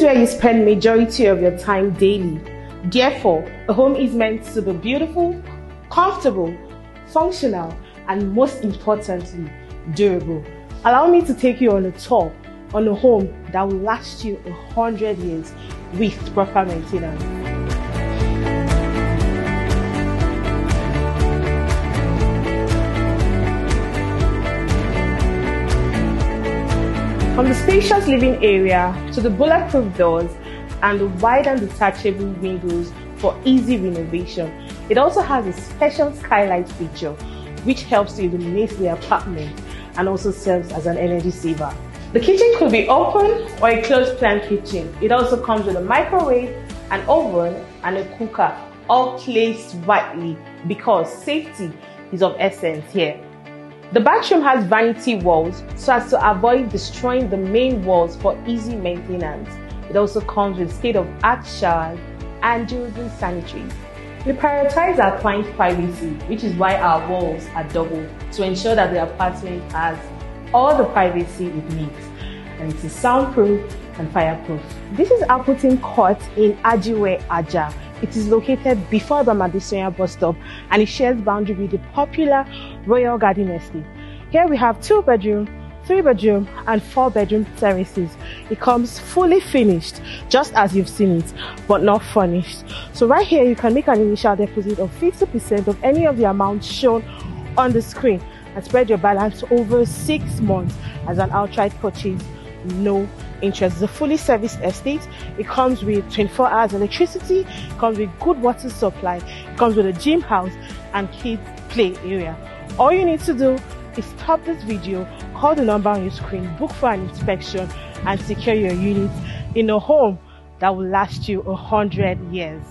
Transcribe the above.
is where you spend majority of your time daily. Therefore, a home is meant to be beautiful, comfortable, functional, and most importantly, durable. Allow me to take you on a tour on a home that will last you 100 years with proper maintenance. From the spacious living area to the bulletproof doors and the wide and detachable windows for easy renovation, it also has a special skylight feature which helps to illuminate the apartment and also serves as an energy saver. The kitchen could be open or a closed plan kitchen. It also comes with a microwave, an oven and a cooker, all placed rightly because safety is of essence here. The bathroom has vanity walls so as to avoid destroying the main walls for easy maintenance. It also comes with state-of-art showers and durable sanitaries. We prioritize our client's privacy, which is why our walls are double to ensure that the apartment has all the privacy it needs, and it is soundproof and fireproof. This is Appleton Court in Ajiwe, Ajah. It is located before the Adesanya bus stop and it shares boundary with the popular Royal Garden Estate. Here we have 2-bedroom, 3-bedroom and 4-bedroom terraces. It comes fully finished, just as you've seen it, but not furnished. So right here you can make an initial deposit of 50% of any of the amounts shown on the screen and spread your balance over 6 months as an outright purchase, no interest. It's a fully serviced estate. It comes with 24 hours electricity, it comes with good water supply, it comes with a gym house and kids play area. All you need to do is stop this video, call the number on your screen, book for an inspection and secure your unit in a home that will last you 100 years.